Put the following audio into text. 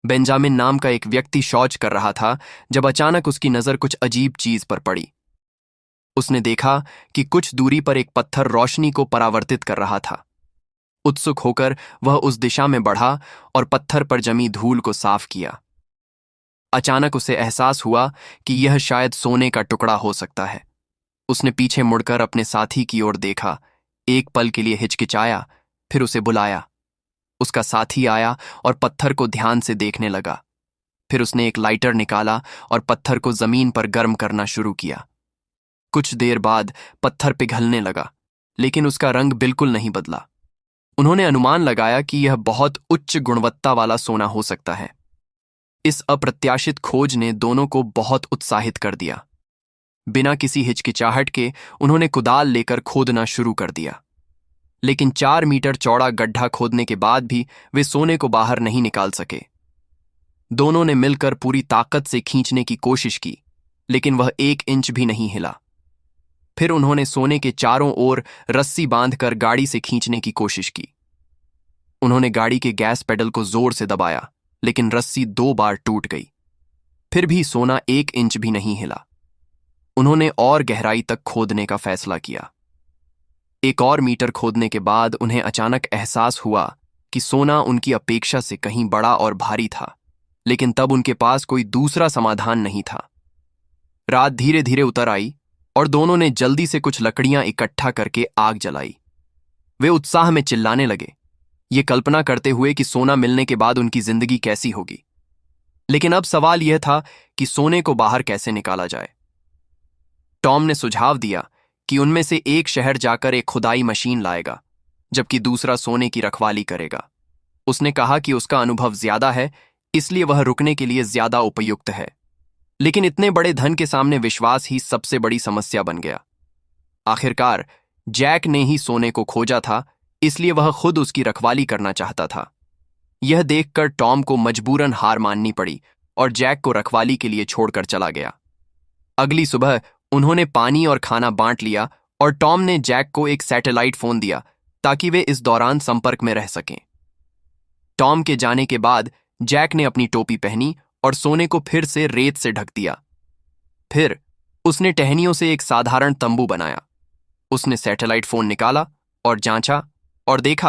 Benjamin नाम का एक व्यक्ति शौच कर रहा था जब अचानक उसकी नजर कुछ अजीब चीज पर पड़ी। उसने देखा कि कुछ दूरी पर एक पत्थर रोशनी को परावर्तित कर रहा था। उत्सुक होकर वह उस दिशा में बढ़ा और पत्थर पर जमी धूल को साफ किया। अचानक उसे एहसास हुआ कि यह शायद सोने का टुकड़ा हो सकता है। उसने पीछे मुड़कर अपने साथी की ओर देखा, एक पल के लिए हिचकिचाया, फिर उसे बुलाया। उसका साथी आया और पत्थर को ध्यान से देखने लगा। फिर उसने एक लाइटर निकाला और पत्थर को जमीन पर गर्म करना शुरू किया। कुछ देर बाद पत्थर पिघलने लगा, लेकिन उसका रंग बिल्कुल नहीं बदला। उन्होंने अनुमान लगाया कि यह बहुत उच्च गुणवत्ता वाला सोना हो सकता है। इस अप्रत्याशित खोज ने दोनों को बहुत उत्साहित कर दिया। बिना किसी हिचकिचाहट के उन्होंने कुदाल लेकर खोदना शुरू कर दिया। लेकिन 4 मीटर चौड़ा गड्ढा खोदने के बाद भी वे सोने को बाहर नहीं निकाल सके। दोनों ने मिलकर पूरी ताकत से खींचने की कोशिश की, लेकिन वह 1 इंच भी नहीं हिला। फिर उन्होंने सोने के चारों ओर रस्सी बांधकर गाड़ी से खींचने की कोशिश की। उन्होंने गाड़ी के गैस पेडल को जोर से दबाया, लेकिन रस्सी 2 बार टूट गई। फिर भी सोना 1 इंच भी नहीं हिला। उन्होंने और गहराई तक खोदने का फैसला किया। 1 और मीटर खोदने के बाद उन्हें अचानक एहसास हुआ कि सोना उनकी अपेक्षा से कहीं बड़ा और भारी था, लेकिन तब उनके पास कोई दूसरा समाधान नहीं था। रात धीरे धीरे उतर आई और दोनों ने जल्दी से कुछ लकड़ियां इकट्ठा करके आग जलाई। वे उत्साह में चिल्लाने लगे, ये कल्पना करते हुए कि सोना मिलने के बाद उनकी जिंदगी कैसी होगी। लेकिन अब सवाल यह था कि सोने को बाहर कैसे निकाला जाए। टॉम ने सुझाव दिया कि उनमें से एक शहर जाकर एक खुदाई मशीन लाएगा, जबकि दूसरा सोने की रखवाली करेगा। उसने कहा कि उसका अनुभव ज्यादा है, इसलिए वह रुकने के लिए ज्यादा उपयुक्त है। लेकिन इतने बड़े धन के सामने विश्वास ही सबसे बड़ी समस्या बन गया। आखिरकार जैक ने ही सोने को खोजा था, इसलिए वह खुद उसकी रखवाली करना चाहता था। यह देखकर टॉम को मजबूरन हार माननी पड़ी और जैक को रखवाली के लिए छोड़कर चला गया। अगली सुबह उन्होंने पानी और खाना बांट लिया और टॉम ने जैक को एक सैटेलाइट फोन दिया ताकि वे इस दौरान संपर्क में रह सकें। टॉम के जाने के बाद जैक ने अपनी टोपी पहनी और सोने को फिर से रेत से ढक दिया। फिर उसने टहनियों से एक साधारण तंबू बनाया। उसने सैटेलाइट फोन निकाला और जांचा और देखा